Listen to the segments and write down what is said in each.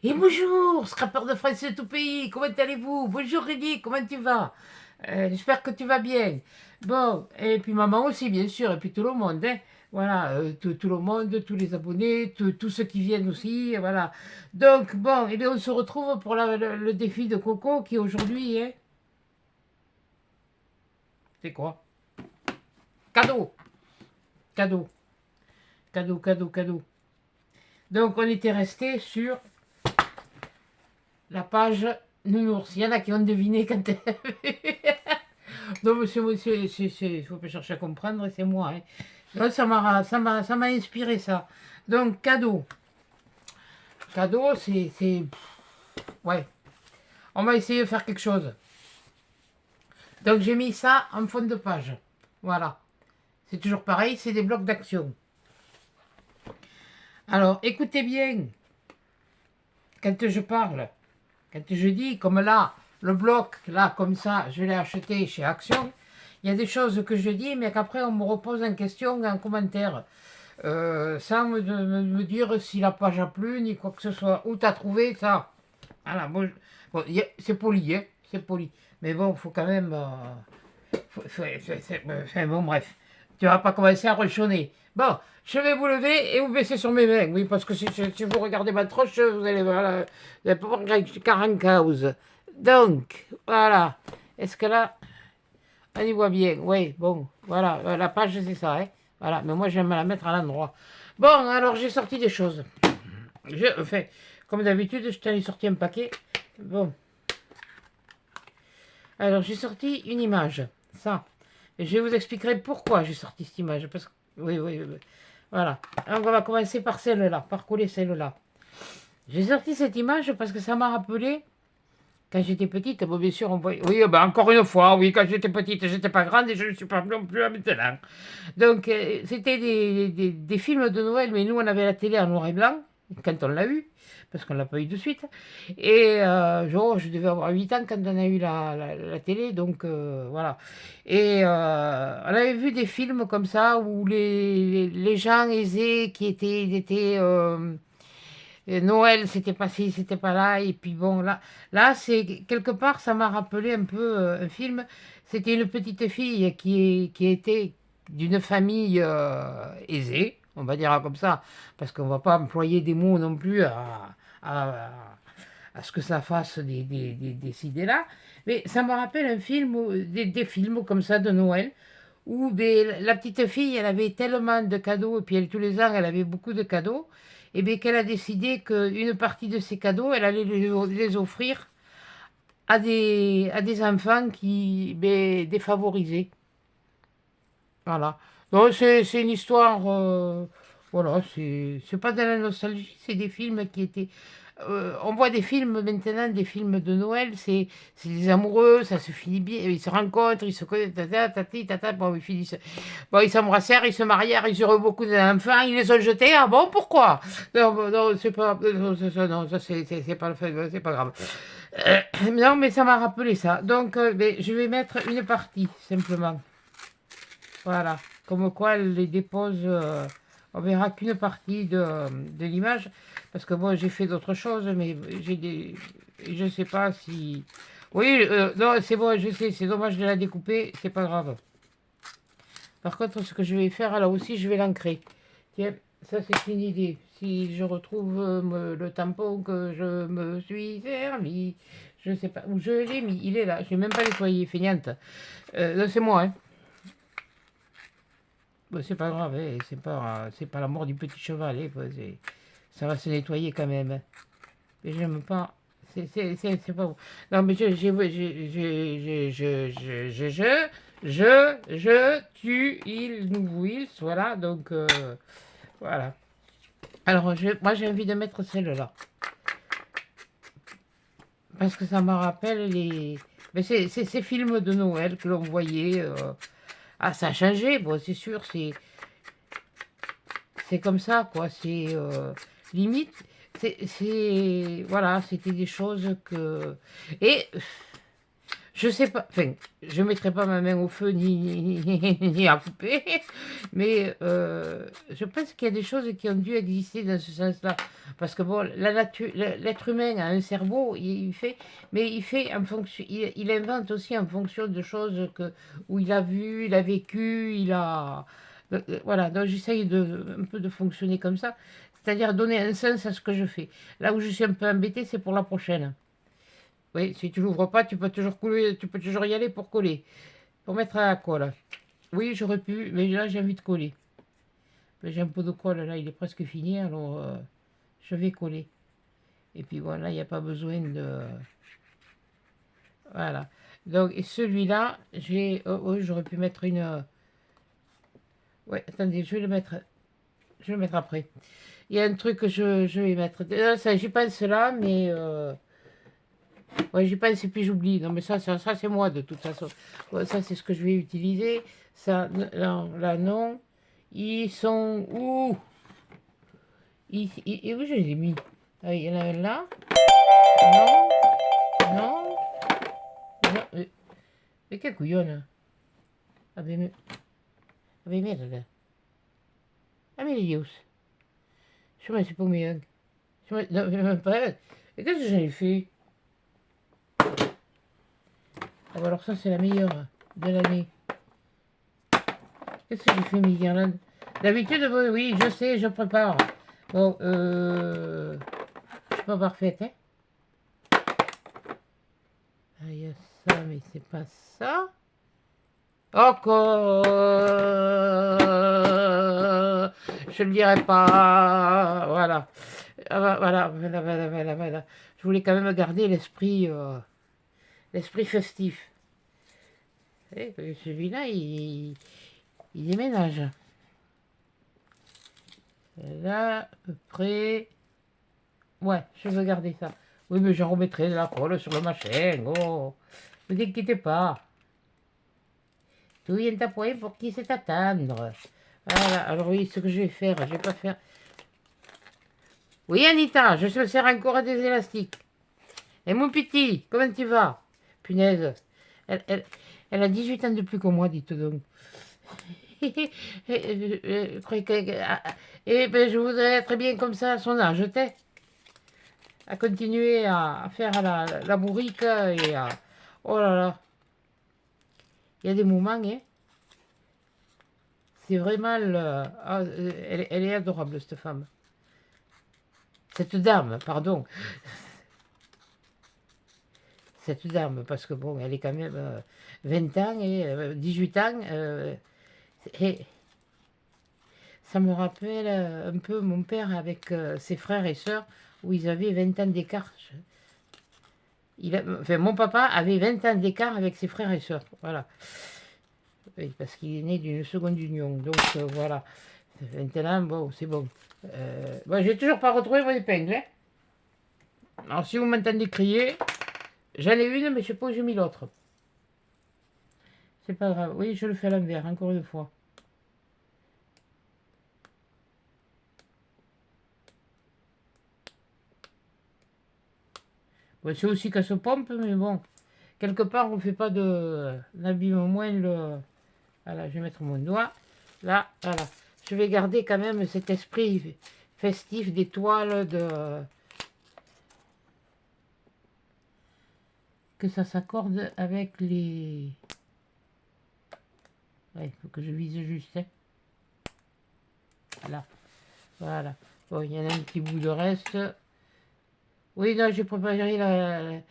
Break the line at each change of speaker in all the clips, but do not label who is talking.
Et bonjour, scrapper de France de tout pays, comment allez-vous? Bonjour Rémi, comment tu vas? J'espère que tu vas bien. Bon, et puis maman aussi, bien sûr, et puis tout le monde, hein. Voilà, tout le monde, tous les abonnés, tous ceux qui viennent aussi, voilà. Donc, bon, et bien on se retrouve pour le défi de Coco qui aujourd'hui est... C'est quoi? Cadeau, cadeau, cadeau. Donc on était resté sur la page nounours. Il y en a qui ont deviné quand non, monsieur, il faut pas chercher à comprendre, c'est moi, hein. Donc, ça m'a inspiré ça. Donc, cadeau. Cadeau, ouais. On va essayer de faire quelque chose. Donc, j'ai mis ça en fond de page. Voilà. C'est toujours pareil, c'est des blocs d'action. Alors, écoutez bien. Quand je parle, quand je dis, comme là, le bloc, là, comme ça, je l'ai acheté chez Action, il y a des choses que je dis, mais qu'après, on me repose en question, en commentaire. Sans me dire si la page a plu, ni quoi que ce soit. Où t'as trouvé ça? Voilà, bon, bon, c'est poli, hein, c'est poli. Mais bon, faut quand même... enfin, bon, bref. Tu vas pas commencer à rechonner. Bon, je vais vous lever et vous baisser sur mes mains. Oui, parce que si vous regardez ma tronche, vous allez voir la 40 causes. Donc, voilà. Est-ce que là, on y voit bien? Oui, bon, voilà. La page, c'est ça, hein. Voilà, mais moi, j'aime la mettre à l'endroit. Bon, alors, j'ai sorti des choses. Enfin, comme d'habitude, je t'en ai sorti un paquet. Bon. Alors, j'ai sorti une image. Ça. Et je vous expliquerai pourquoi j'ai sorti cette image. Parce que... Oui. Voilà. Alors, on va commencer par celle-là, par coller celle-là. J'ai sorti cette image parce que ça m'a rappelé, quand j'étais petite, bon, bien sûr, on voyait... Oui, ben, encore une fois, oui, quand j'étais petite, j'étais pas grande et je ne suis pas non plus maintenant. Donc, c'était des films de Noël, mais nous, on avait la télé en noir et blanc, quand on l'a eu, parce qu'on ne l'a pas eu de suite. Et je devais avoir 8 ans quand on a eu la télé, donc voilà. Et on avait vu des films comme ça, où les gens aisés qui étaient... Noël, c'était pas ci, c'était pas là, et puis bon, là c'est quelque part, ça m'a rappelé un peu un film. C'était une petite fille qui était d'une famille aisée, on va dire comme ça, parce qu'on va pas employer des mots non plus à, à ce que ça fasse des idées-là. Mais ça me rappelle un film, des films comme ça de Noël, où la petite fille, elle avait tellement de cadeaux, et puis tous les ans, elle avait beaucoup de cadeaux, et bien qu'elle a décidé qu'une partie de ces cadeaux, elle allait les offrir à des enfants qui, défavorisés. Voilà. Donc c'est une histoire, voilà, c'est pas de la nostalgie, c'est des films qui étaient... on voit des films maintenant, des films de Noël, c'est des amoureux, ça se finit bien, ils se rencontrent, ils se connaissent, tata, tati, tata, bon, ils finissent, bon, ils s'embrassèrent, ils se marièrent, ils eurent beaucoup d'enfants, ils les ont jetés, ah bon, pourquoi? Non, non, c'est pas, non, non, ça c'est pas, c'est pas grave. Non, mais ça m'a rappelé ça, donc je vais mettre une partie, simplement. Voilà, comme quoi elle les dépose, on verra qu'une partie de l'image, parce que moi j'ai fait d'autres choses, mais je sais pas si... Oui, non, c'est bon, je sais, c'est dommage de la découper, c'est pas grave. Par contre, ce que je vais faire, là aussi, je vais l'ancrer. Tiens, ça c'est une idée. Si je retrouve le tampon que je me suis servi, je sais pas où je l'ai mis, il est là, je l'ai même pas nettoyé, feignante. C'est moi, hein. Bah, c'est pas grave, hein, c'est pas la mort du petit cheval, hein, quoi, ça va se nettoyer quand même, hein. Mais j'aime pas. C'est pas bon. Non, mais tu, il, nous, ils, voilà, donc, voilà. Alors, moi, j'ai envie de mettre celle-là. Parce que ça me rappelle mais c'est ces films de Noël que l'on voyait. Ah, ça a changé, bon, c'est sûr, c'est comme ça, quoi. C'est limite, voilà, c'était des choses que... Et Je sais pas, enfin, je ne mettrai pas ma main au feu ni à couper, mais je pense qu'il y a des choses qui ont dû exister dans ce sens-là. Parce que bon, la nature, l'être humain a un cerveau, il fait, mais il fait en fonction, il invente aussi en fonction de choses où il a vu, il a vécu, il a. Voilà, donc j'essaye un peu de fonctionner comme ça, c'est-à-dire donner un sens à ce que je fais. Là où je suis un peu embêtée, c'est pour la prochaine. Oui, si tu l'ouvres pas, tu peux toujours coller, tu peux toujours y aller pour coller, pour mettre à la colle. Oui, j'aurais pu, mais là j'ai envie de coller. Mais j'ai un pot de colle là, il est presque fini, alors je vais coller. Et puis voilà, il n'y a pas besoin de. Voilà. Donc, et celui-là, j'ai. Oh, oh, j'aurais pu mettre une. Ouais, attendez, je vais le mettre après. Il y a un truc que je vais mettre. Ça, j'y pense là, mais. Ouais, j'y pense et puis j'oublie. Non, mais ça c'est moi de toute façon. Ouais, ça, c'est ce que je vais utiliser. Ça, là, non. Ils sont où? Et où je les ai mis? Ah, il y en a un là. Non, non, non. Mais quelle couillonne. Ah, mais merde. Ah, mais les us. Je me suis pas mis un. Non, mais même pas un. Et qu'est-ce que j'avais fait? Ah, bah alors ça, c'est la meilleure de l'année. Qu'est-ce que j'ai fait, mes guirlandes? D'habitude, oui, je sais, je prépare. Bon, je suis pas parfaite, hein. Ah, il y a ça, mais c'est pas ça. Encore. Je ne dirai pas. Voilà. Ah, voilà. Je voulais quand même garder l'esprit festif. Et celui-là, il déménage. Là, à peu près. Ouais, je veux garder ça. Oui, mais j'en remettrai de la colle sur le machin. Oh, ne vous inquiétez pas. Tout vient à point pour qui sait attendre. Voilà, alors oui, ce que je vais faire, je vais pas faire. Oui, Anita, je te sers encore des élastiques. Et mon petit, comment tu vas? Punaise, elle a 18 ans de plus que moi, dites donc. Et ben, je voudrais être bien comme ça à son âge, t'es à continuer à faire la bourrique et à. Oh là là, il y a des moments, hein. C'est vraiment. Elle est adorable, cette femme. Cette dame, pardon. Cette dame, parce que bon, elle est quand même 20 ans et 18 ans. Et ça me rappelle un peu mon père avec ses frères et sœurs, où ils avaient 20 ans d'écart. Enfin, mon papa avait 20 ans d'écart avec ses frères et sœurs. Voilà. Oui, parce qu'il est né d'une seconde union. Donc voilà. Maintenant, bon, c'est bon. Bon, j'ai toujours pas retrouvé mon épingle, hein. Alors, si vous m'entendez crier, j'en ai une, mais je sais pas où j'ai mis l'autre. C'est pas grave. Oui, je le fais à l'envers, encore une fois. Bon, c'est aussi qu'elle se pompe, mais bon. Quelque part, on ne fait pas de. On abîme moins le. Voilà, je vais mettre mon doigt. Là, voilà. Je vais garder quand même cet esprit festif d'étoiles, de. Que ça s'accorde avec les. Ouais, il faut que je vise juste, hein. Voilà. Voilà. Bon, il y en a un petit bout de reste. Oui, non, j'ai préparé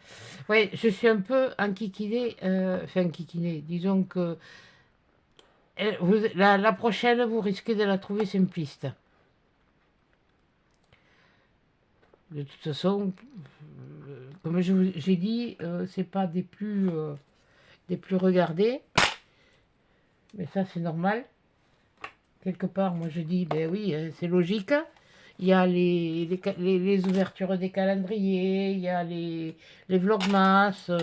Oui, je suis un peu enquiquinée. Enfin, enquiquinée. Disons que la prochaine, vous risquez de la trouver simpliste. De toute façon, comme j'ai dit, c'est pas des plus regardés. Mais ça, c'est normal. Quelque part, moi, je dis, ben oui, c'est logique. Il y a les ouvertures des calendriers, il y a les vlogmas. Moi,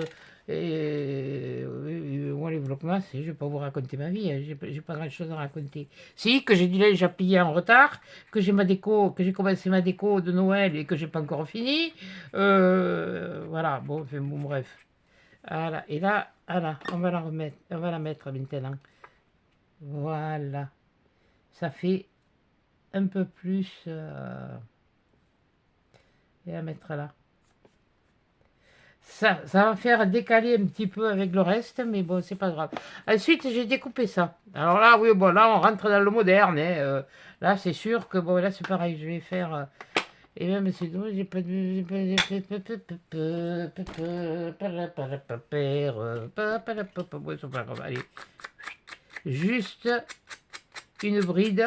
les vlogmas, je ne vais pas vous raconter ma vie, hein, j'ai pas grand-chose à raconter. Si, que j'ai déjà payé en retard, que j'ai ma déco, que j'ai commencé ma déco de Noël et que j'ai pas encore fini. Voilà, bon, enfin, bon, bref. Voilà. Et là, voilà, on va la remettre, on va la mettre maintenant. Voilà. Ça fait un peu plus. Et à mettre là. Ça va faire décaler un petit peu avec le reste, mais bon, c'est pas grave. Ensuite, j'ai découpé ça. Alors là, oui, bon, là, on rentre dans le moderne. Hein, là, c'est sûr que, bon, là, c'est pareil. Je vais faire. Et même, c'est drôle, j'ai pas de. Bon, c'est pas grave, allez. Juste une bride.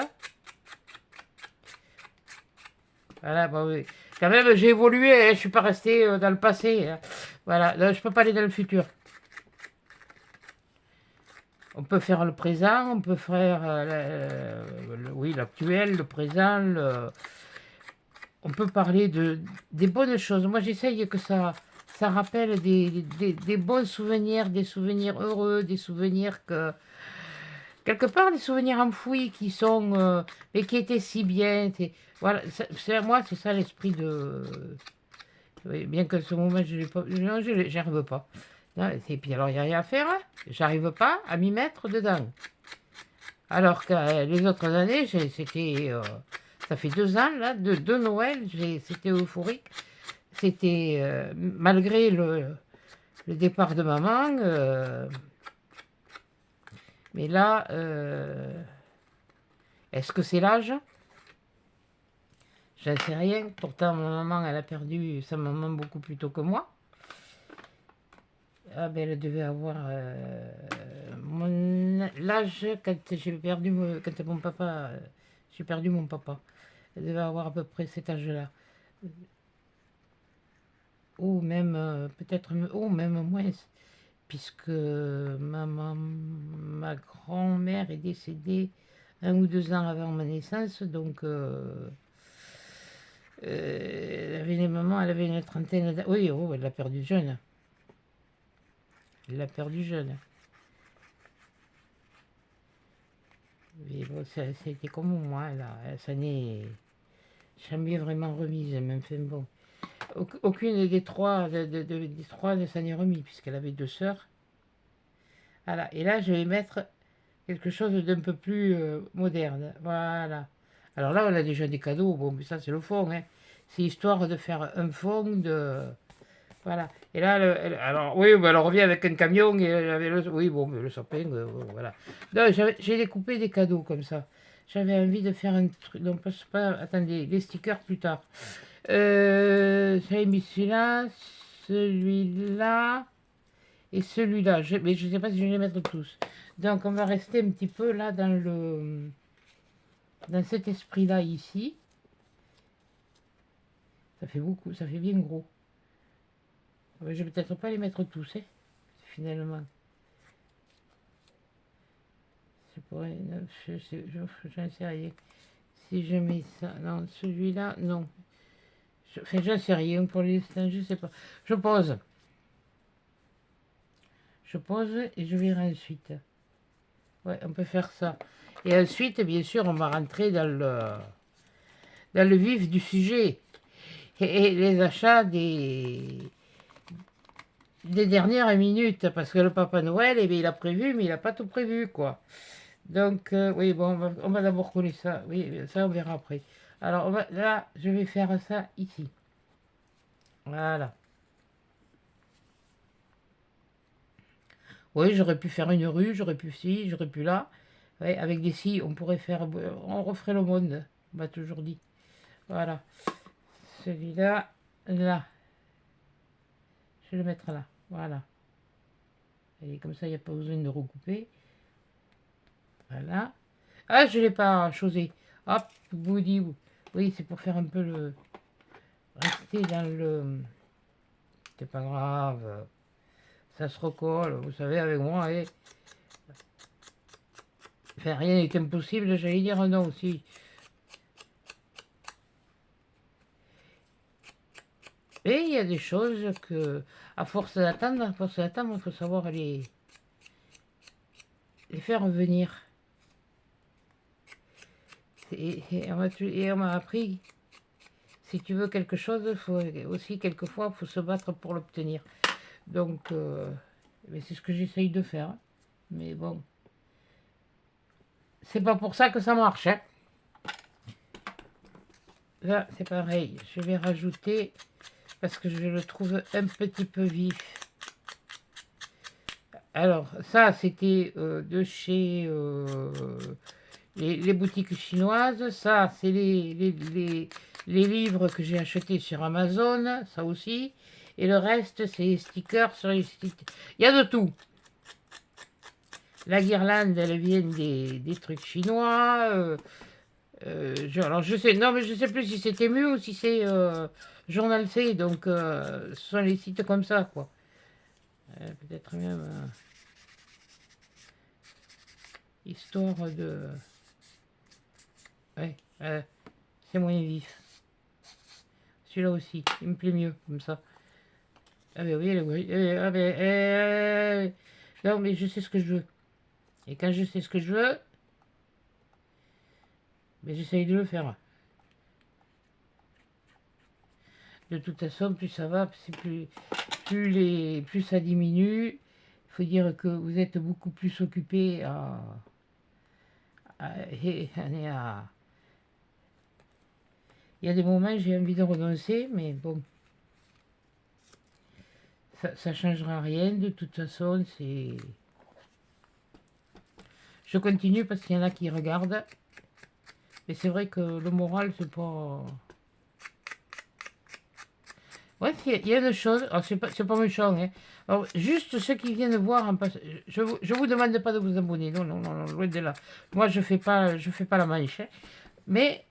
Voilà, bon, oui. Quand même, j'ai évolué, hein, je suis pas resté dans le passé. Hein. Voilà, là, je peux pas aller dans le futur. On peut faire le présent, on peut faire oui, l'actuel, le présent. On peut parler des bonnes choses. Moi, j'essaye que ça rappelle des bons souvenirs, des souvenirs heureux, des souvenirs que, quelque part, des souvenirs enfouis qui sont, mais qui étaient si bien. Voilà, moi, c'est ça l'esprit de. Oui, bien que ce moment, je l'ai pas, non, j'y arrive pas. Non, et puis alors, il n'y a rien à faire. Hein. J'arrive pas à m'y mettre dedans. Alors que les autres années, c'était. Ça fait 2 ans, là, de Noël, c'était euphorique. C'était, malgré le départ de maman, mais là, est-ce que c'est l'âge? J'en sais rien. Pourtant, ma maman, elle a perdu sa maman beaucoup plus tôt que moi. Ah ben, elle devait avoir l'âge quand j'ai perdu quand mon papa, j'ai perdu mon papa. Elle devait avoir à peu près cet âge-là. Ou même, peut-être, ou même moins, puisque ma grand-mère est décédée 1 ou 2 ans avant ma naissance, donc elle avait elle avait une trentaine d'années. Oui, oh, elle l'a perdu jeune. Elle l'a perdu jeune. Mais bon, ça a été comme moi, là. Elle s'en est jamais vraiment remise, même fait bon. Aucune des trois, des trois ne s'en est remise, puisqu'elle avait 2 sœurs. Voilà. Et là, je vais mettre quelque chose d'un peu plus moderne. Voilà. Alors là, on a déjà des cadeaux. Bon, mais ça, c'est le fond. Hein. C'est histoire de faire un fond de. Voilà. Et là, alors, oui, bah, elle revient avec un camion. Et elle avait oui, bon, mais le sapin, voilà. Donc, j'ai découpé des cadeaux comme ça. J'avais envie de faire un truc. Donc, pas. Attendez, les stickers plus tard. J'avais mis celui-là, celui-là et celui-là. Mais je ne sais pas si je vais les mettre tous. Donc, on va rester un petit peu là dans cet esprit-là ici. Ça fait beaucoup, ça fait bien gros. Je vais peut-être pas les mettre tous, hein, finalement. Je pourrais, j'en sais rien. Si je mets ça, non, celui-là, non. Enfin, j'en sais rien pour l'instant, je sais pas. Je pose. Je pose et je verrai ensuite. Ouais, on peut faire ça. Et ensuite, bien sûr, on va rentrer dans le vif du sujet. Et les achats des dernières minutes, parce que le Papa Noël, eh bien, il a prévu, mais il n'a pas tout prévu, quoi. Donc, oui, bon, on va d'abord coller ça. Oui, ça, on verra après. Alors, là, je vais faire ça ici. Voilà. Oui, j'aurais pu faire une rue, j'aurais pu ci, j'aurais pu là. Ouais, avec des scies, on pourrait faire, on referait le monde, on m'a toujours dit. Voilà. Celui-là, là. Je vais le mettre là. Voilà. Et comme ça, il n'y a pas besoin de recouper. Voilà. Ah, je ne l'ai pas chosé. Hop, boudi. Oui, c'est pour faire un peu le. Rester dans le. C'est pas grave. Ça se recolle, vous savez, avec moi. Et... Enfin, rien n'est impossible, j'allais dire non aussi. Et il y a des choses que, à force d'attendre, il faut savoir les faire venir. Et on m'a appris, si tu veux quelque chose, faut aussi quelquefois, faut se battre pour l'obtenir. Donc, Mais c'est ce que j'essaye de faire. Mais bon, c'est pas pour ça que ça marche. Hein. Là, c'est pareil. Je vais rajouter, parce que je le trouve un petit peu vif. Alors, ça, c'était de chez les boutiques chinoises. Ça, c'est les livres que j'ai achetés sur Amazon. Ça aussi. Et le reste, c'est les stickers sur les sites. Il y a de tout. La guirlande, elle vient des trucs chinois. Alors, je sais, non, mais je sais plus si c'est Temu ou si c'est Journal C. Donc, ce sont les sites comme ça, quoi. Peut-être même histoire de. Ouais, c'est moyen vif. Celui-là aussi, il me plaît mieux, comme ça. Ah ben oui, ah ben, non, mais je sais ce que je veux. Et quand je sais ce que je veux, mais j'essaye de le faire. De toute façon, plus ça va, plus ça diminue. Il faut dire que vous êtes beaucoup plus occupé à. Il y a des moments où j'ai envie de renoncer, mais bon, ça changera rien. De toute façon, c'est. Je continue parce qu'il y en a qui regardent. Mais c'est vrai que le moral, c'est pas. Ouais, il y a une chose, alors c'est pas méchant, hein. Alors, juste ceux qui viennent voir en passant, je vous demande pas de vous abonner, non, non, non, non, loin de là. Moi, je fais pas la manche, hein. Mais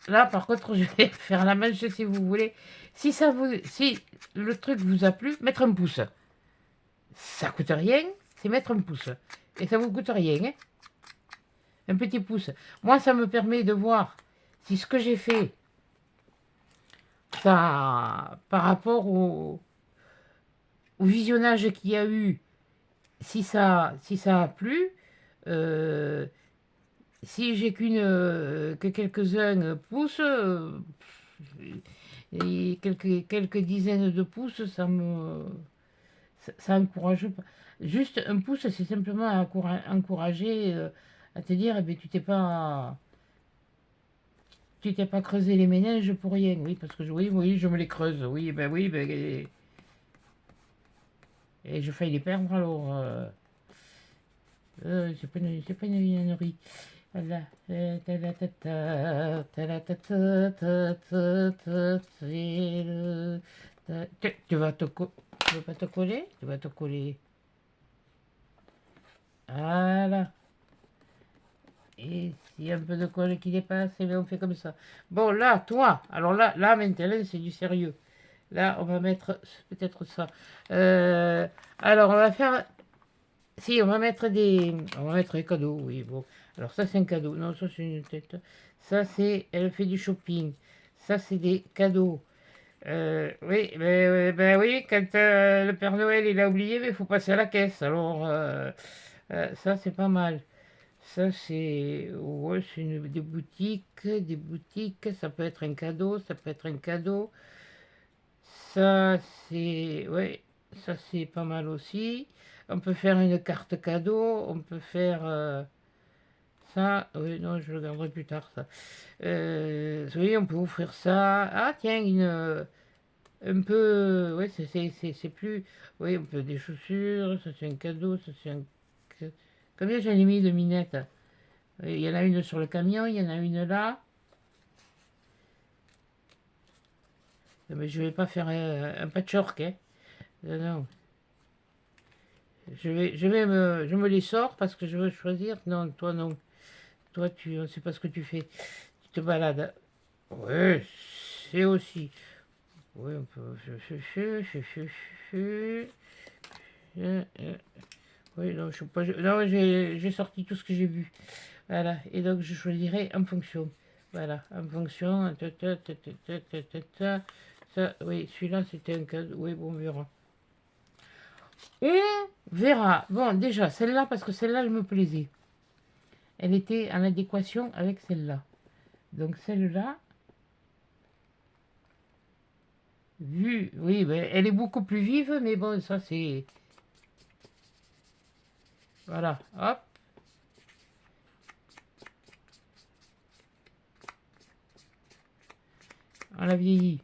là, par contre, je vais faire la manche si vous voulez. Si le truc vous a plu, mettre un pouce. Ça coûte rien, c'est mettre un pouce. Et ça vous coûte rien, hein. Un petit pouce. Moi, ça me permet de voir si ce que j'ai fait, ça, par rapport au visionnage qu'il y a eu, si ça a plu, euh, si j'ai que quelques-uns pouces, et quelques dizaines de pouces, ça encourage pas. Juste un pouce, c'est simplement encourager à te dire, eh ben, tu t'es pas creusé les méninges pour rien. Oui, parce que oui, oui, je me les creuse. Oui, ben, et je failli les perdre alors. C'est pas une vilainerie. Voilà. Tu vas tu vas pas te coller? Tu vas te coller. Voilà. Et s'il y a un peu de colle qui dépasse, eh bien on fait comme ça. Bon, là, toi, alors là maintenant, c'est du sérieux. Là, on va mettre peut-être ça. Euh, alors, on va faire. Si, on va mettre des cadeaux, oui, bon. Alors, ça, c'est un cadeau. Non, ça, c'est une tête. Ça, c'est. Elle fait du shopping. Ça, c'est des cadeaux. Oui, ben oui, quand le Père Noël, il a oublié, mais il faut passer à la caisse. Alors, ça, c'est pas mal. Ça, c'est. Ouais, c'est des boutiques. Ça peut être un cadeau, ça peut être un cadeau. Ça, c'est. Ouais, ça, c'est pas mal aussi. On peut faire une carte cadeau. On peut faire. Ça, oui, non, je le garderai plus tard, ça. Oui, on peut offrir ça. Ah, tiens, un peu. Oui, c'est plus. Oui, on peut des chaussures. Ça, c'est un cadeau. Ça, c'est un. Combien j'en ai mis de minettes? Il y en a une sur le camion, il y en a une là. Mais je vais pas faire un patchwork, hein. Non. Je me les sors parce que je veux choisir. Non, toi non. Toi, tu ne sais pas ce que tu fais. Tu te balades. Ouais, c'est aussi. Oui, on peut. Oui, non, je suis pas. Non, j'ai sorti tout ce que j'ai vu. Voilà. Et donc, je choisirai en fonction. Voilà, en fonction. Ça, oui, celui-là, c'était un cadeau. Oui, bon, on verra. On verra. Bon, déjà, celle-là, parce que celle-là, elle me plaisait. Elle était en adéquation avec celle-là. Donc, celle-là, vue, oui, ben, elle est beaucoup plus vive, mais bon, ça, c'est. Voilà, hop. On l'a vieilli.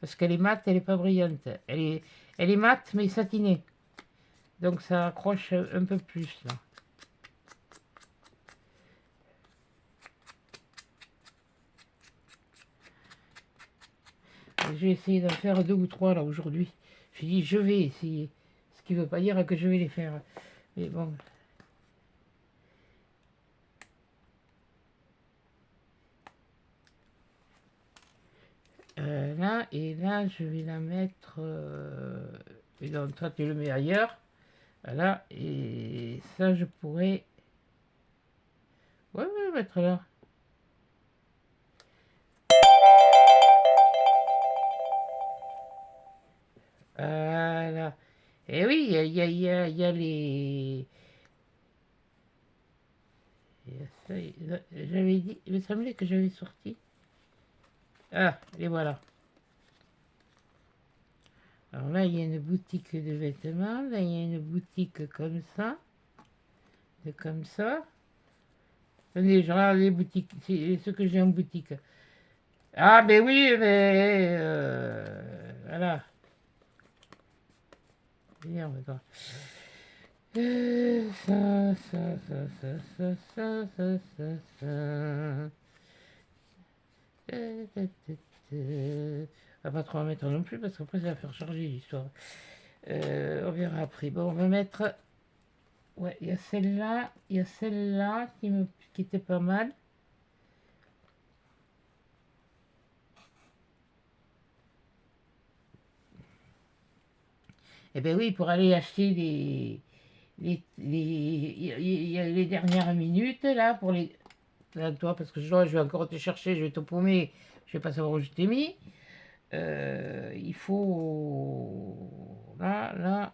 Parce qu'elle est mate, elle n'est pas brillante. Elle est mate, mais satinée. Donc ça accroche un peu plus, là. Je vais essayer d'en faire 2 ou 3, là, aujourd'hui. J'ai dit, je vais essayer. Ce qui ne veut pas dire que je vais les faire. Mais bon. Là, et là, je vais la mettre... et donc, toi, tu le mets ailleurs. Voilà, et ça, je pourrais... Ouais, ouais, mettre là. Voilà. Et oui, il y a les... J'avais dit... Il me semblait que j'avais sorti. Ah, et voilà. Alors là, il y a une boutique de vêtements. Là, il y a une boutique comme ça. De comme ça. Attendez, je regarde les boutiques. C'est ce que j'ai en boutique. Ah, ben oui, mais... voilà. Merde, attends. On va pas trop en mettre non plus parce qu'après ça va faire charger l'histoire. On verra après. Bon, on va mettre. Ouais, il y a celle-là, il y a celle-là qui était pas mal. Eh ben oui, pour aller acheter il y a les dernières minutes là pour les. Là, toi, parce que je vais encore te chercher, je vais te paumer, je vais pas savoir où je t'ai mis. Il faut. Là, là.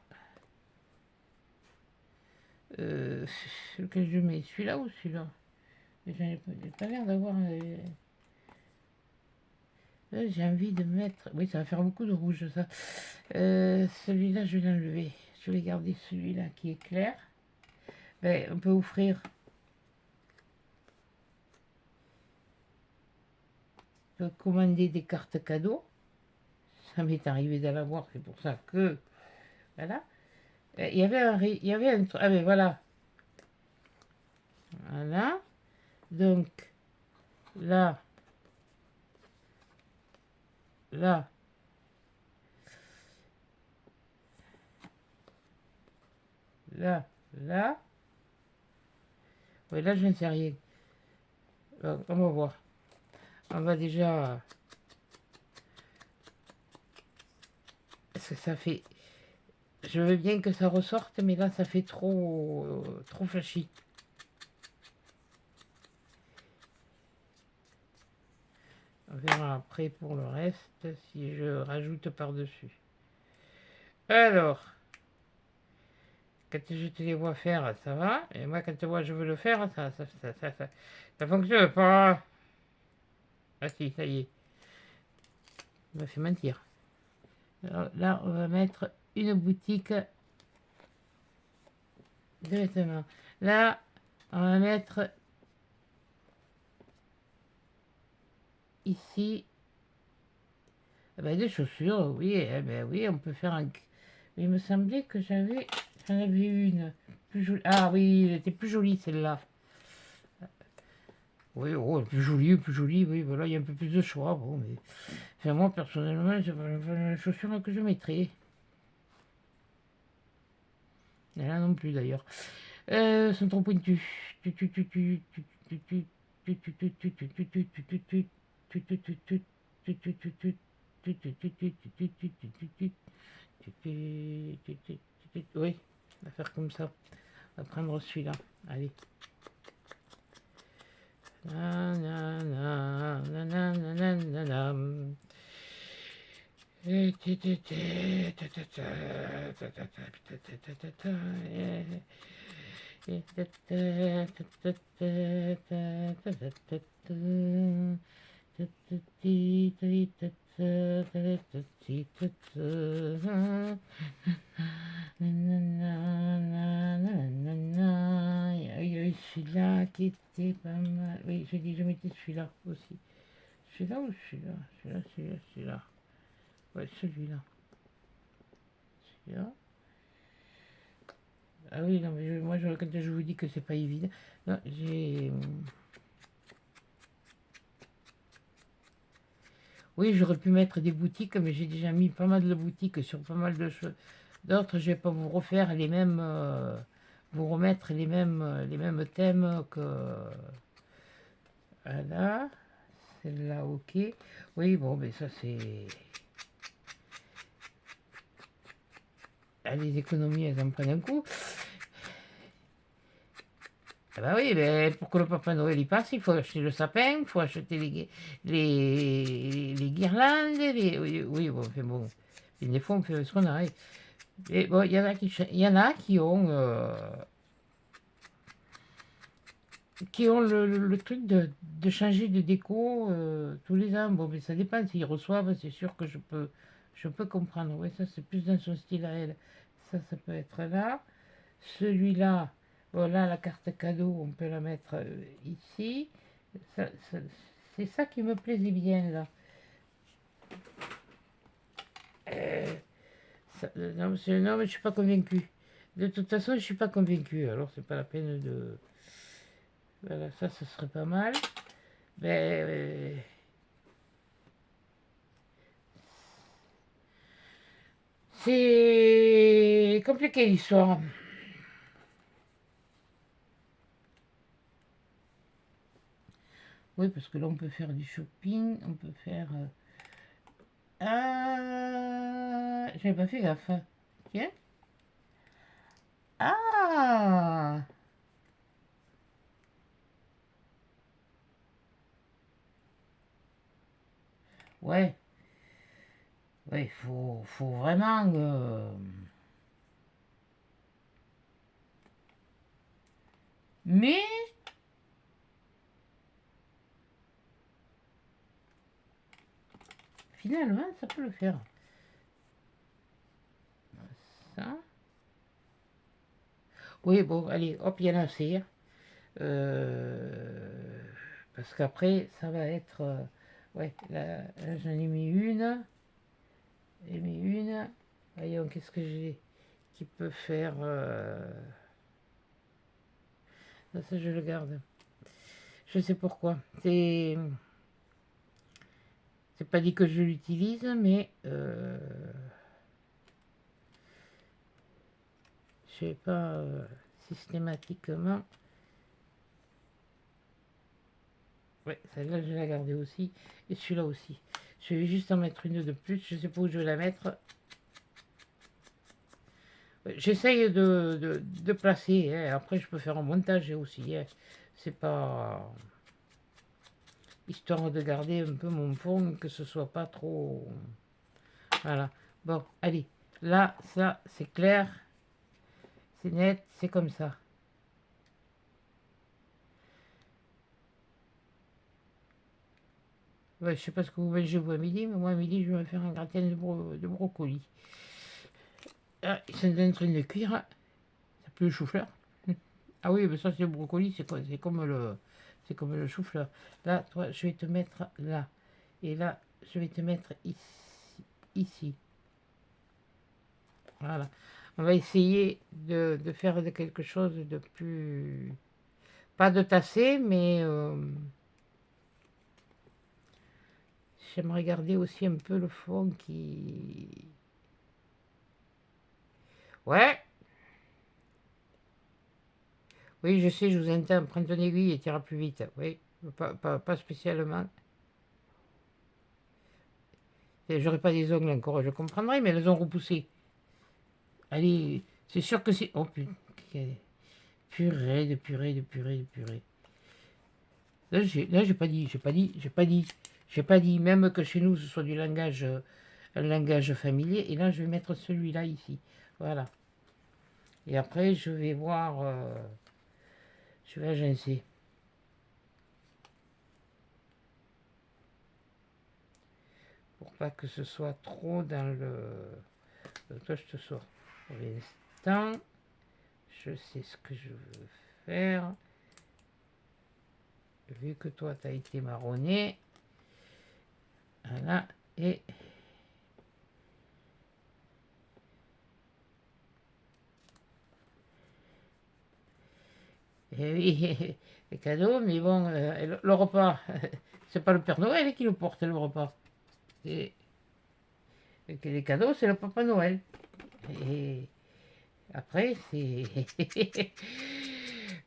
Lequel je mets, celui-là ou celui-là? J'ai pas l'air d'avoir. J'ai envie de mettre. Oui, ça va faire beaucoup de rouge ça. Celui-là, je vais l'enlever. Je vais garder celui-là qui est clair. Ben, on peut offrir. On peut commander des cartes cadeaux. Ça m'est arrivé d'en avoir, c'est pour ça que. Voilà. Il y avait il y avait un truc. Ah, mais voilà. Voilà. Donc, là, là, là, là. Oui, là, je ne sais rien. On va voir. On va déjà. Parce que ça fait. Je veux bien que ça ressorte, mais là, ça fait trop flashy. On verra après pour le reste si je rajoute par-dessus. Alors, quand je te les vois faire, ça va. Et moi, quand je veux le faire, ça fonctionne pas. Ah si, ça y est. Il m'a fait mentir. Alors, là, on va mettre une boutique de vêtements. Là, on va mettre ici des chaussures. Oui, ben oui, on peut faire un. Il me semblait que j'en avais une plus jolie. Ah oui, elle était plus jolie celle-là. Oui, oh, plus jolie, oui, voilà, il y a un peu plus de choix. Bon, mais enfin, moi, personnellement, c'est pas la chaussure que je mettrais. Et là non plus, d'ailleurs. Sont trop pointus. Oui, on va faire comme ça. On va prendre celui-là. Allez. j'avais celui-là qui était pas mal. Oui, j'ai dit, je mettais celui-là aussi. Celui-là ou celui-là? Celui-là. Ouais, celui-là. Celui-là. Ah oui, non, mais moi, quand je vous dis que c'est pas évident. Non, j'ai. Oui, j'aurais pu mettre des boutiques, mais j'ai déjà mis pas mal de boutiques sur pas mal de choses. D'autres, je vais pas vous refaire les mêmes. Vous remettre les mêmes thèmes que. Voilà. Celle-là, ok. Oui, bon, mais ça, c'est. Ah, les économies, elles en prennent un coup. Ah bah oui, mais pour que le Papa Noël y passe, il faut acheter le sapin, il faut acheter les guirlandes, oui, oui, bon, enfin bon. Et des fois, on fait ce qu'on a. Et bon, il y en a qui ont le truc de changer de déco tous les ans. Bon, mais ça dépend s'ils reçoivent, c'est sûr que je peux comprendre. Oui, ça, c'est plus dans son style à elle. Ça peut être là. Celui-là, voilà la carte cadeau, on peut la mettre ici. Ça- ça- c'est ça qui me plaisait bien là. Euh, non, non, mais je suis pas convaincu. De toute façon, je suis pas convaincu. Alors, c'est pas la peine de. Voilà, ça, ce serait pas mal. Mais c'est compliqué l'histoire. Oui, parce que là, on peut faire du shopping, on peut faire. Ah, j'avais pas fait gaffe. Tiens. Ah! Ouais, ouais, faut vraiment. Mais finalement, ça peut le faire. Ça. Oui, bon, allez, hop, il y en a assez. Euh, Parce qu'après, ça va être. Ouais, là, j'en ai mis une. J'ai mis une. Voyons, qu'est-ce que j'ai qui peut faire. Ça, je le garde. Je sais pourquoi. C'est pas dit que je l'utilise, mais je sais pas systématiquement. Ouais, celle-là, je vais la garder aussi. Et celui-là aussi. Je vais juste en mettre une de plus. Je sais pas où je vais la mettre. Ouais, j'essaye de placer. Hein. Après, je peux faire un montage aussi. Hein. C'est pas. Histoire de garder un peu mon fond, que ce soit pas trop. Voilà. Bon, allez. Là, ça, c'est clair. C'est net. C'est comme ça. Ouais, je sais pas ce que vous mangez vous à midi, mais moi à midi, je vais me faire un gratin de brocoli. Ah, ils sont en train de cuire. Ça pue le chou-fleur. Ah oui, mais ça, c'est le brocoli, c'est comme le chou-fleur. Là, toi, je vais te mettre là. Et là, je vais te mettre ici. Ici. Voilà. On va essayer de faire quelque chose de plus. Pas de tasser, mais j'aimerais garder aussi un peu le fond qui. Ouais, oui, je sais, je vous entends. Prends ton aiguille et tira plus vite. Oui, pas spécialement. J'aurais pas des ongles encore, je comprendrais, mais elles ont repoussé. Allez, c'est sûr que c'est. Oh putain, purée de purée de purée de purée. Là, j'ai pas dit, même que chez nous ce soit du langage, un langage familier. Et là, je vais mettre celui-là ici. Voilà. Et après, je vais voir, je vais agencer. Pour pas que ce soit trop dans le. Toi, je te sors. Pour l'instant, je sais ce que je veux faire. vu que toi, tu as été marronné, voilà, et oui, les cadeaux, mais bon, le repas, c'est pas le Père Noël qui le porte, le repas. Et, et que les cadeaux, c'est le Papa Noël. Et après, c'est...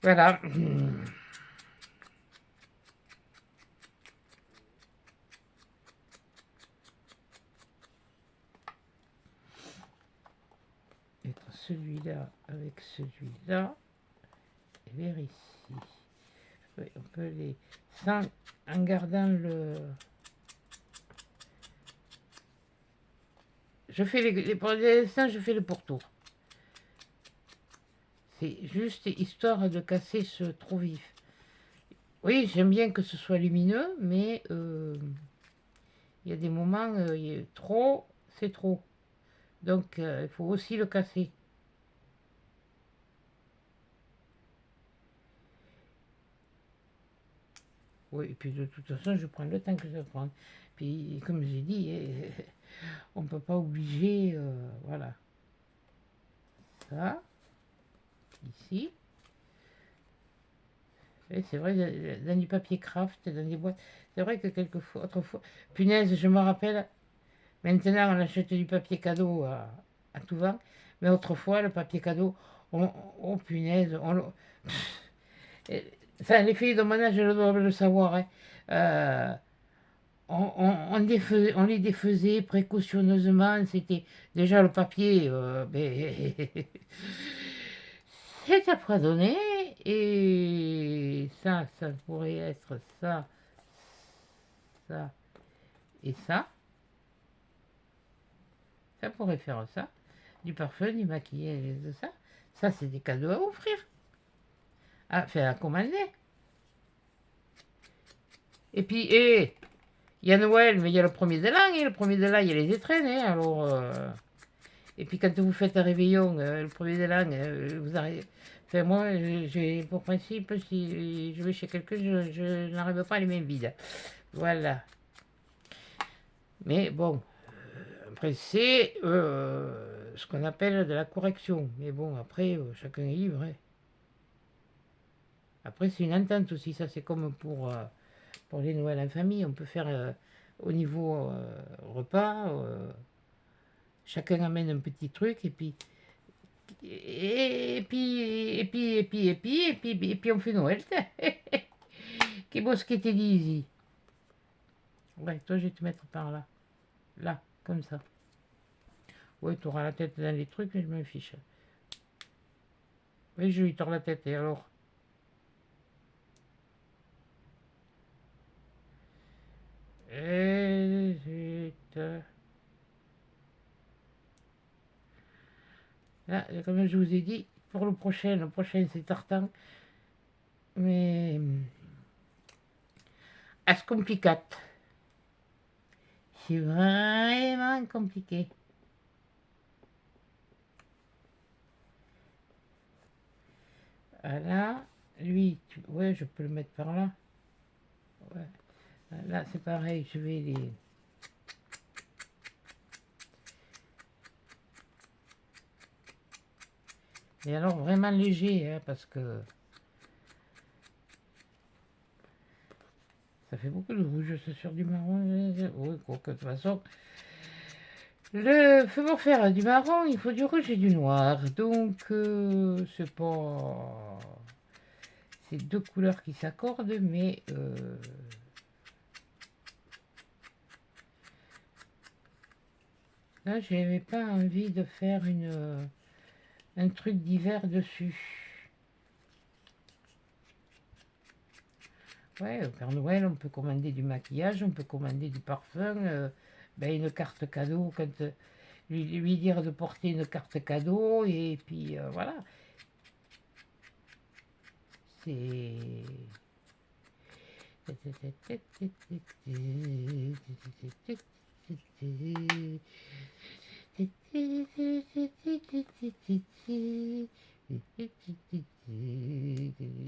voilà. Mettre celui-là avec celui-là. Et vers ici. Oui, on peut les... Sans... En gardant le... Je fais pour l'instant, je fais le pourtour. C'est juste histoire de casser ce trop vif. Oui, j'aime bien que ce soit lumineux, mais il y a des moments, trop, c'est trop. Donc, il faut aussi le casser. Oui, et puis de toute façon, je prends le temps que ça prend. Puis, comme j'ai dit, on ne peut pas obliger, voilà. Ça, ici. Et c'est vrai, dans du papier craft, dans des boîtes, c'est vrai que quelquefois, autrefois, punaise, je me rappelle, maintenant on achète du papier cadeau à tout va, mais autrefois, le papier cadeau, oh punaise, ça, les filles de mon âge, elles doivent le savoir, hein. Euh, on les défaisait précautionneusement. C'était déjà le papier, c'est empoisonné. Et ça pourrait être ça, ça et ça. Ça pourrait faire ça. Du parfum, du maquillage, de ça. Ça, c'est des cadeaux à offrir. À faire à commander. Et puis, il y a Noël, mais il y a le premier de l'an. Et le premier de l'an, il y a les étrennes. Hein, alors, et puis quand vous faites un réveillon, le premier de l'an, vous arrivez. Enfin, moi, j'ai pour principe, si je vais chez quelqu'un, je n'arrive pas à les mains vides. Voilà. Mais bon, après, c'est ce qu'on appelle de la correction. Mais bon, après, chacun est libre. Hein. Après, c'est une entente aussi. Ça, c'est comme pour les Noëls en famille. On peut faire au niveau repas. Chacun amène un petit truc et puis et puis on fait Noël. Qu'est beau ce qui était dit ici. Ouais, toi je vais te mettre par là. Là, comme ça. Ouais, tu auras la tête dans les trucs, mais je me fiche. Oui, je lui tords la tête, et alors? Et zut. Là, comme je vous ai dit, pour le prochain c'est tartan. Mais à ce compliqué. C'est vraiment compliqué. Voilà. Lui, ouais, je peux le mettre par là. Ouais. Là, c'est pareil, je vais les... Et alors, vraiment léger, hein, parce que ça fait beaucoup de rouge, c'est sur du marron. Oui, quoi que de toute façon, pour faire du marron, il faut du rouge et du noir. Donc, c'est pas... C'est deux couleurs qui s'accordent, mais... Là, je n'avais pas envie de faire un truc d'hiver dessus. Ouais, au Père Noël, on peut commander du maquillage, on peut commander du parfum, une carte cadeau, quand, lui dire de porter une carte cadeau, et puis voilà. C'est... Je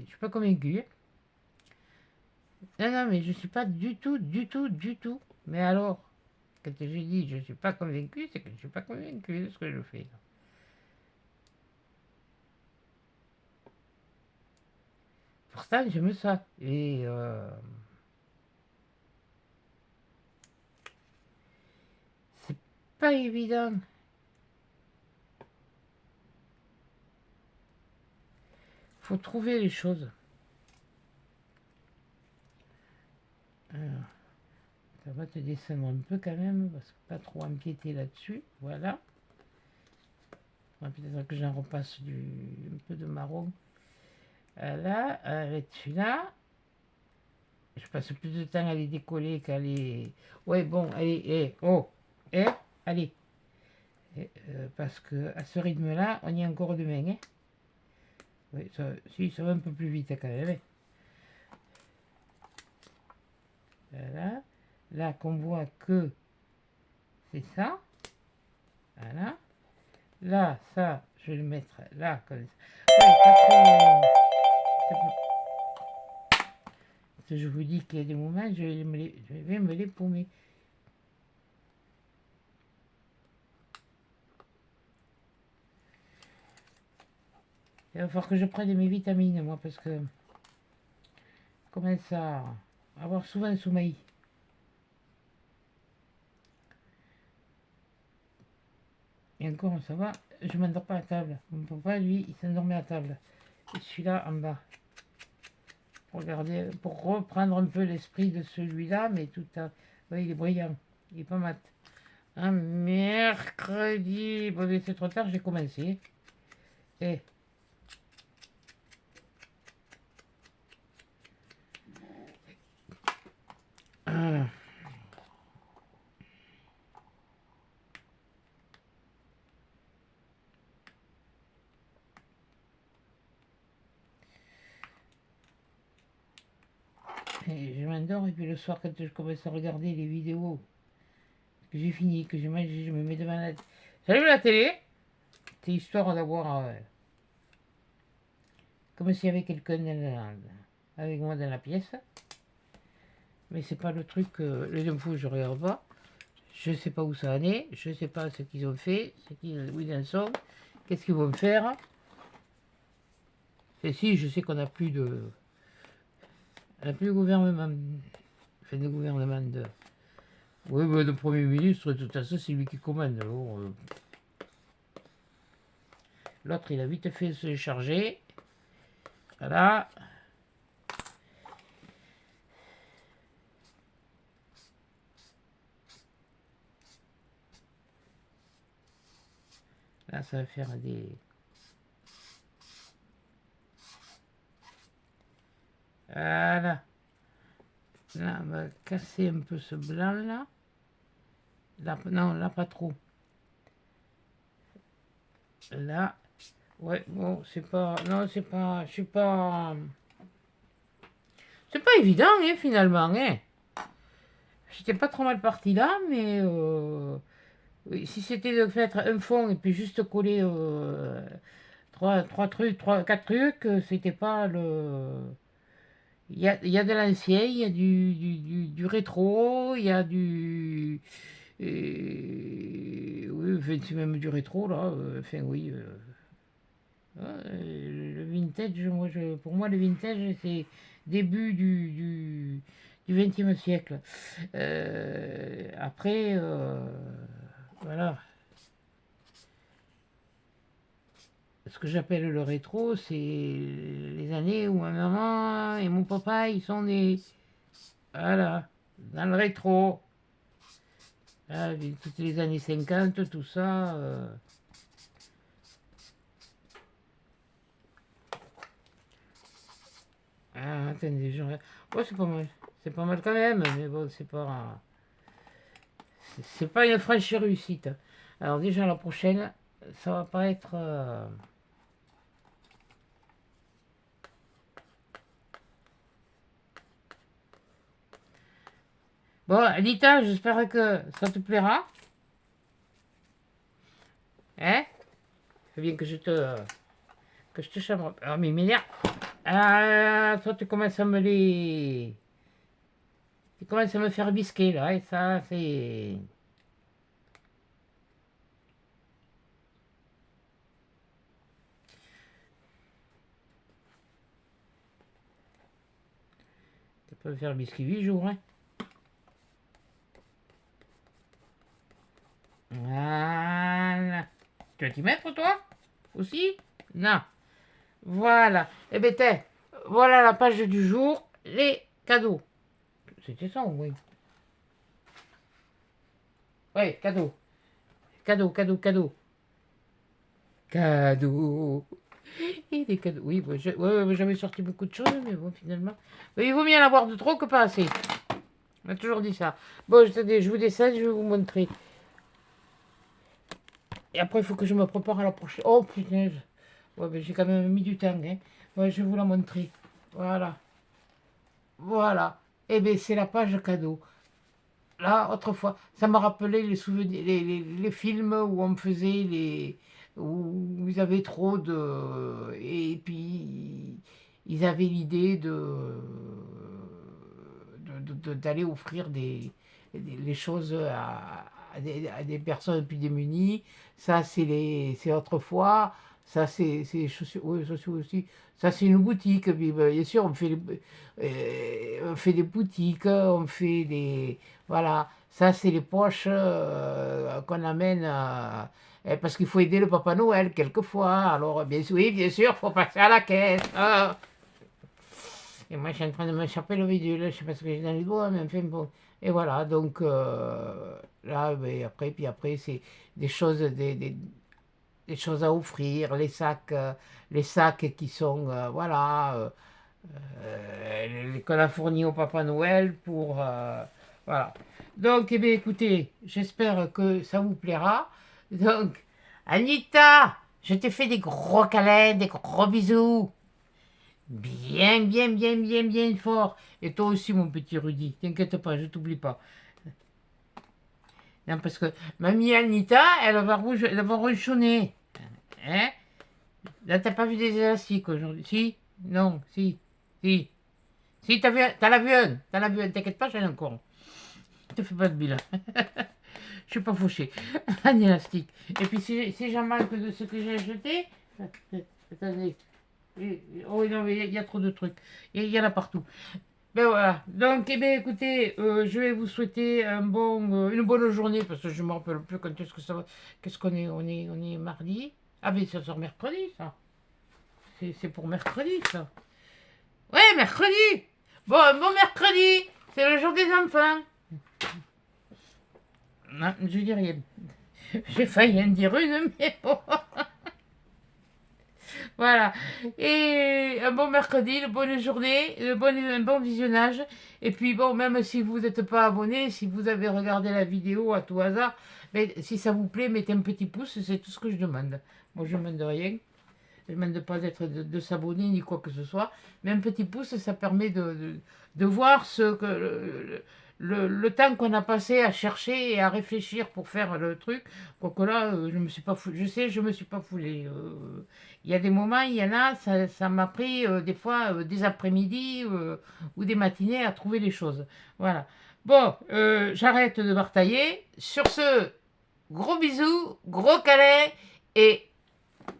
sais pas combien il. Non, non, mais je suis pas du tout, du tout, du tout. Mais alors, quand je dis je suis pas convaincu, c'est que je suis pas convaincu de ce que je fais. Pourtant, j'aime ça. Et c'est pas évident. Faut trouver les choses. Alors, ça va te descendre un peu quand même, parce que pas trop empiéter là-dessus. Voilà. Peut-être que j'en repasse un peu de marron. Voilà, avec celui-là. Je passe plus de temps à les décoller qu'à les... Ouais, bon, allez, oh, allez. Parce que à ce rythme-là, on y est encore demain. Hein. Oui, si, ça va un peu plus vite quand même. Hein. Voilà. Là, qu'on voit que c'est ça. Voilà. Là, ça, je vais le mettre là, comme ça. Ouais, pas trop... Je vous dis qu'il y a des moments, je vais me les paumer. Il va falloir que je prenne mes vitamines, moi, parce que je commence à avoir souvent un sommeil. Et encore, ça va, je ne m'endors pas à table. Mon papa, lui, il s'endormait à table. Et celui-là en bas. Pour regarder, pour reprendre un peu l'esprit de celui-là, mais tout à... Oui, il est brillant. Il est pas mat. Un mercredi. Bon, mais c'est trop tard, j'ai commencé. Et... Ah. Et je m'endors et puis le soir quand je commence à regarder les vidéos que j'ai fini, que j'ai mangé, je me mets devant la... J'allume la télé, c'est histoire d'avoir... comme s'il y avait quelqu'un avec moi dans la pièce. Mais c'est pas le truc, les infos je regarde pas. Je sais pas où ça en est, je sais pas ce qu'ils ont fait, où ils en sont, qu'est-ce qu'ils vont faire. Et si, je sais qu'on n'a plus de... On n'a plus de gouvernement, enfin de gouvernement de... Oui, mais le Premier ministre, de toute façon, c'est lui qui commande. Alors, l'autre, il a vite fait se charger. Voilà. Là, ça va faire des... Voilà. Là, on va casser un peu ce blanc, là. Là, non, là, pas trop. Là. Ouais, bon, c'est pas... Non, c'est pas... Je suis pas... C'est pas évident, hein, finalement, hein. J'étais pas trop mal parti là, mais... oui, si c'était de faire un fond et puis juste coller quatre trucs, c'était pas le... Il y a de l'ancien, il y a du rétro, il y a du... oui, enfin, c'est même du rétro, là. Enfin, oui. Le vintage, pour moi, le vintage, c'est début du XXe siècle. Après, voilà. Ce que j'appelle le rétro, c'est les années où ma maman et mon papa, ils sont nés. Voilà, dans le rétro. Ah, toutes les années 50, tout ça. Ah, attendez, oh, c'est pas mal. C'est pas mal quand même, mais bon, c'est pas... C'est pas une franche réussite. Alors déjà, la prochaine, ça va pas être... Bon, Anita, j'espère que ça te plaira. Hein? C'est bien que je te chambre. Ah, mais m'énerve. Ah, toi, tu commences à me les... commence à me faire bisquer, là. Et ça, c'est... Ça peut me faire bisquer 8 jours, hein. Voilà. Tu vas t'y mettre, toi? Aussi? Non. Voilà. Eh bien, voilà la page du jour. Les cadeaux. C'était ça, oui. Oui, cadeaux. Cadeaux, cadeaux, cadeaux. Cadeaux. Et des cadeaux. Oui, bon, j'avais sorti beaucoup de choses, mais bon, finalement. Mais il vaut mieux en avoir de trop que pas assez. On a toujours dit ça. Bon, je vous descends, je vais vous montrer. Et après, il faut que je me prépare à la prochaine. Oh, putain. Ouais, ben, j'ai quand même mis du temps, hein. Ouais, je vais vous la montrer. Voilà. Voilà. Eh bien, c'est la page cadeau. Là, autrefois, ça m'a rappelé les souvenirs, les films où on me faisait les. Où ils avaient trop de. Et puis, ils avaient l'idée d'aller offrir les choses à des personnes plus démunies. Ça, c'est autrefois. Ça, c'est les chaussures, oui, les chaussures aussi. Ça, c'est une boutique. Puis, ben, bien sûr, on fait des boutiques, on fait des. Voilà. Ça, c'est les poches qu'on amène. Parce qu'il faut aider le Papa Noël, quelquefois. Alors, bien sûr, oui, bien sûr, il faut passer à la caisse. Ah. Et moi, je suis en train de m'échapper le vidéo, là, je sais pas ce que j'ai dans les doigts, mais enfin, bon. Et voilà, donc, là, ben, puis après, c'est des choses, des choses à offrir, les sacs qui sont, voilà, qu'on a fournis au Papa Noël pour, voilà. Donc, eh bien, écoutez, j'espère que ça vous plaira. Donc, Anita, je te fais des gros câlins, des gros bisous. Bien, bien, bien, bien, bien fort. Et toi aussi, mon petit Rudy, t'inquiète pas, je t'oublie pas. Non, parce que mamie Anita, elle va ronchonner. Hein? Là, t'as pas vu des élastiques aujourd'hui? Si? Non, si. Si. Si, t'as la vu un, t'inquiète pas, j'en ai encore. Te fais pas de bilan. Je suis pas fauché. Un élastique. Et puis, si j'en manque de ce que j'ai acheté, attendez. Oh non, mais il y a trop de trucs. Il y en a partout. Ben voilà. Donc, eh bien, écoutez, je vais vous souhaiter une bonne journée, parce que je ne me rappelle plus quand est-ce que ça va. Qu'est-ce qu'on est? On est mardi. Ah, mais ça sort mercredi, ça. C'est pour mercredi, ça. Ouais, mercredi. Bon mercredi. C'est le jour des enfants. Non, je dis rien. J'ai failli en dire une, mais bon. Voilà. Et un bon mercredi, une bonne journée, un bon visionnage. Et puis bon, même si vous n'êtes pas abonné, si vous avez regardé la vidéo à tout hasard, mais si ça vous plaît, mettez un petit pouce, c'est tout ce que je demande. Moi, je ne demande rien. Je ne demande pas de s'abonner ni quoi que ce soit. Mais un petit pouce, ça permet de voir ce que le temps qu'on a passé à chercher et à réfléchir pour faire le truc. Quoique là, je me suis pas je sais, je me suis pas foulé. Il y a des moments, il y en a, ça m'a pris des fois des après-midi ou des matinées à trouver les choses. Voilà. Bon, j'arrête de batailler. Sur ce, gros bisous, gros câlins et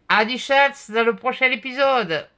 à des chats dans le prochain épisode.